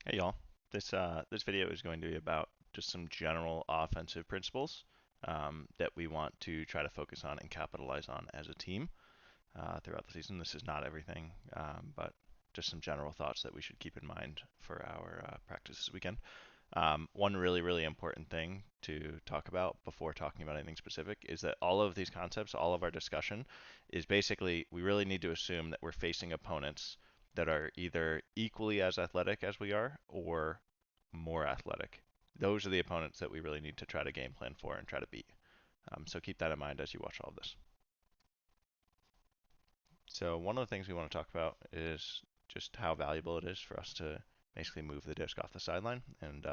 Hey y'all. This video is going to be about just some general offensive principles that we want to try to focus on and capitalize on as a team throughout the season. This is not everything, but just some general thoughts that we should keep in mind for our practice this weekend. One really important thing to talk about before talking about anything specific is that all of these concepts, all of our discussion, is basically we really need to assume that we're facing opponents that are either equally as athletic as we are or more athletic. Those are the opponents that we really need to try to game plan for and try to beat. So keep that in mind as you watch all of this. So one of the things we want to talk about is just how valuable it is for us to basically move the disc off the sideline and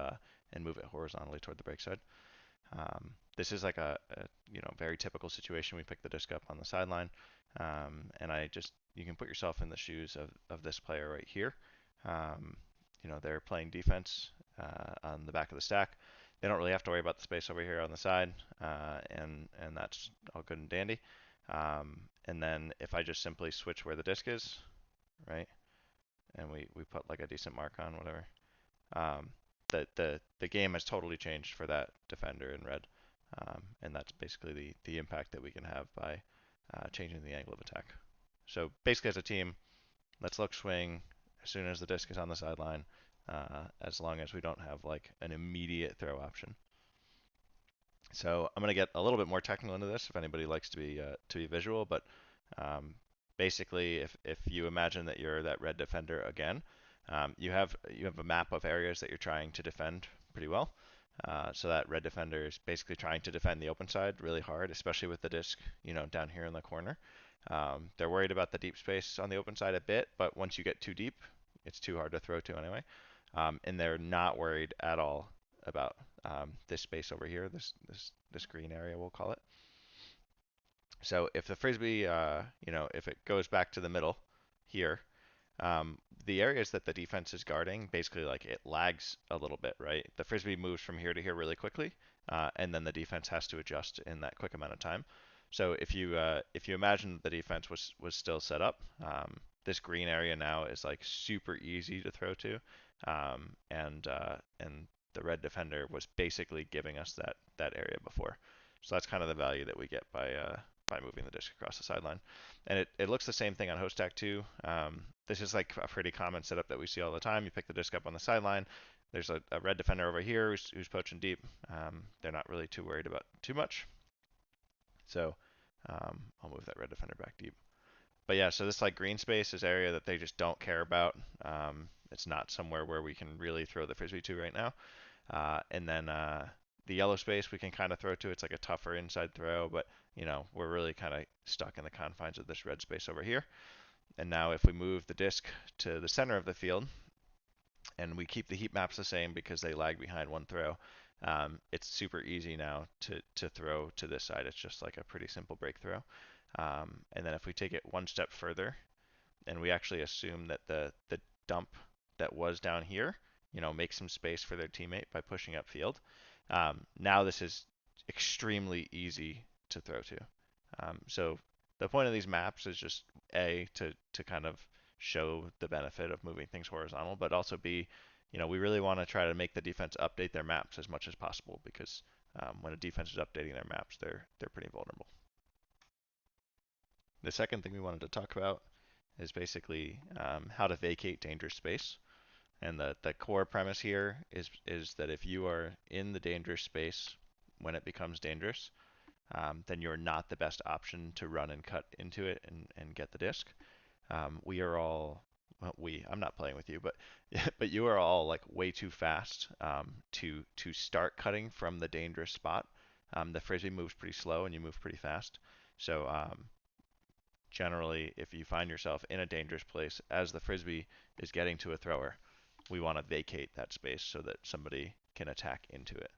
move it horizontally toward the break side. This is like a very typical situation. We pick the disc up on the sideline, and you can put yourself in the shoes of this player right here. Um, they're playing defense on the back of the stack. They don't really have to worry about the space over here on the side, and that's all good and dandy. And then if I just simply switch where the disc is, right, and we put like a decent mark on whatever, um, the game has totally changed for that defender in red, and that's basically the impact that we can have by changing the angle of attack. So basically, as a team, let's look swing as soon as the disc is on the sideline, as long as we don't have like an immediate throw option. So I'm going to get a little bit more technical into this if anybody likes to be visual, but um, basically, if you imagine that you're that red defender again, you have a map of areas that you're trying to defend pretty well. So that red defender is basically trying to defend the open side really hard, especially with the disc, down here in the corner. They're worried about the deep space on the open side a bit, but once you get too deep, it's too hard to throw to anyway. And they're not worried at all about this space over here, this green area, we'll call it. So if the frisbee, if it goes back to the middle here, the areas that the defense is guarding, basically like it lags a little bit, right? The frisbee moves from here to here really quickly, and then the defense has to adjust in that quick amount of time. So if you imagine the defense was still set up, this green area now is like super easy to throw to, and the red defender was basically giving us that area before. So that's kind of the value that we get by moving the disc across the sideline. And it looks the same thing on Hostak too. This is like a pretty common setup that we see all the time. You pick the disc up on the sideline. There's a red defender over here who's poaching deep. They're not really too worried about too much. So I'll move that red defender back deep. But yeah, so this like green space is area that they just don't care about. It's not somewhere where we can really throw the frisbee to right now. And then the yellow space we can kind of throw to. It's like a tougher inside throw, but we're really kind of stuck in the confines of this red space over here. And now if we move the disc to the center of the field and we keep the heat maps the same because they lag behind one throw, it's super easy now to throw to this side. It's just like a pretty simple break throw. And then if we take it one step further and we actually assume that the dump that was down here, makes some space for their teammate by pushing upfield. Now this is extremely easy to throw to. So the point of these maps is just A, to kind of show the benefit of moving things horizontal, but also B, we really want to try to make the defense update their maps as much as possible because when a defense is updating their maps, they're pretty vulnerable. The second thing we wanted to talk about is basically how to vacate dangerous space. And the core premise here is that if you are in the dangerous space when it becomes dangerous, then you're not the best option to run and cut into it and get the disc. We are all, well, I'm not playing with you, but but you are all like way too fast to start cutting from the dangerous spot. The frisbee moves pretty slow and you move pretty fast. So generally, if you find yourself in a dangerous place as the frisbee is getting to a thrower, we want to vacate that space so that somebody can attack into it.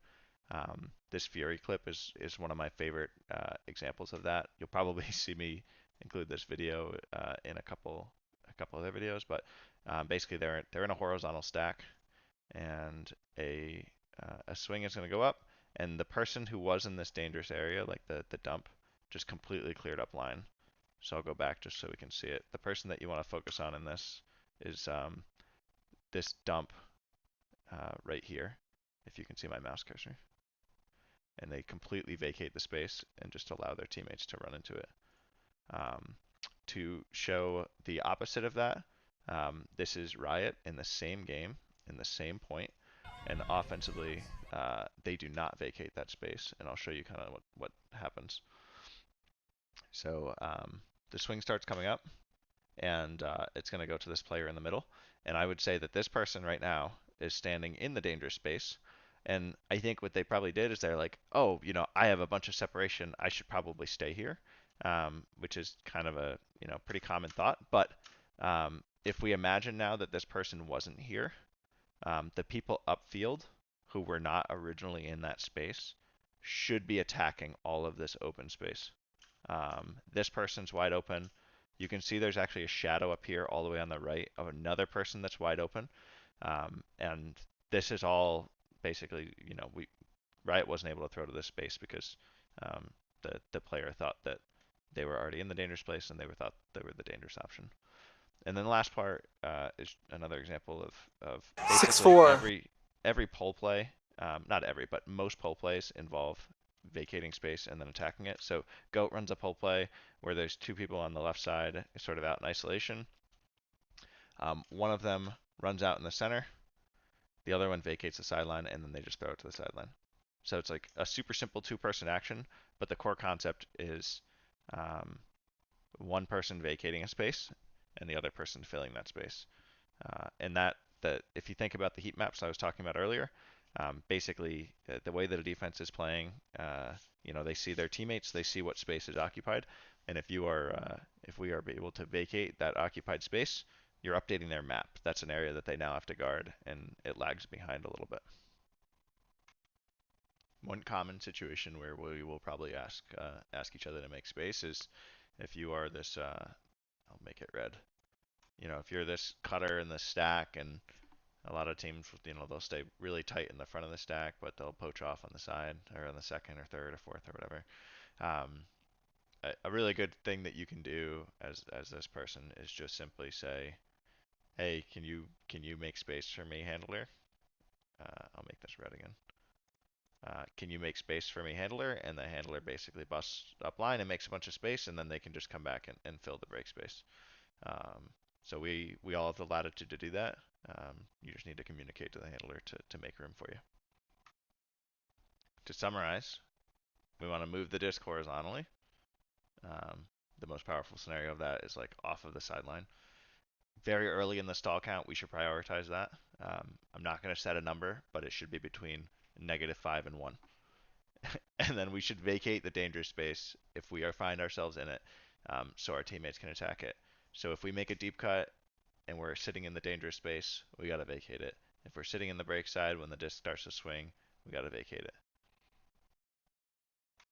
This Fury clip is one of my favorite examples of that. You'll probably see me include this video in a couple other videos, but basically they're in a horizontal stack, and a swing is going to go up, and the person who was in this dangerous area, like the dump, just completely cleared up line. So I'll go back just so we can see it. The person that you want to focus on in this is this dump right here, if you can see my mouse cursor, and they completely vacate the space and just allow their teammates to run into it. Um, to show the opposite of that, this is Riot in the same game, in the same point, and offensively, they do not vacate that space, and I'll show you kind of what happens. So the swing starts coming up, and it's going to go to this player in the middle, and I would say that this person right now is standing in the dangerous space, and I think what they probably did is they're like, oh, I have a bunch of separation, I should probably stay here, which is kind of a pretty common thought. But if we imagine now that this person wasn't here, the people upfield who were not originally in that space should be attacking all of this open space. This person's wide open. You can see there's actually a shadow up here all the way on the right of another person that's wide open. And this is all basically, Riot wasn't able to throw to this space because the player thought that they were already in the dangerous place and they thought they were the dangerous option. And then the last part is another example of basically 6-4. every pole play, not every, but most pole plays involve vacating space and then attacking it. So Goat runs a pole play where there's two people on the left side sort of out in isolation. One of them runs out in the center, the other one vacates the sideline, and then they just throw it to the sideline. So it's like a super simple two-person action, but the core concept is one person vacating a space and the other person filling that space. And that if you think about the heat maps I was talking about earlier, basically the way that a defense is playing, they see their teammates, they see what space is occupied, and if we are able to vacate that occupied space, you're updating their map. That's an area that they now have to guard, and it lags behind a little bit. One common situation where we will probably ask each other to make space is if you are this, I'll make it red. If you're this cutter in the stack, and a lot of teams, they'll stay really tight in the front of the stack, but they'll poach off on the side or on the second or third or fourth or whatever. A really good thing that you can do as this person is just simply say, hey, can you make space for me, handler? I'll make this red again. Can you make space for me, handler? And the handler basically busts up line and makes a bunch of space, and then they can just come back and fill the break space. So we all have the latitude to do that. You just need to communicate to the handler to make room for you. To summarize, we want to move the disc horizontally. The most powerful scenario of that is like off of the sideline. Very early in the stall count, we should prioritize that. I'm not going to set a number, but it should be between -5 and 1. And then we should vacate the dangerous space if we find ourselves in it, so our teammates can attack it. So if we make a deep cut and we're sitting in the dangerous space, we got to vacate it. If we're sitting in the break side when the disc starts to swing, we got to vacate it.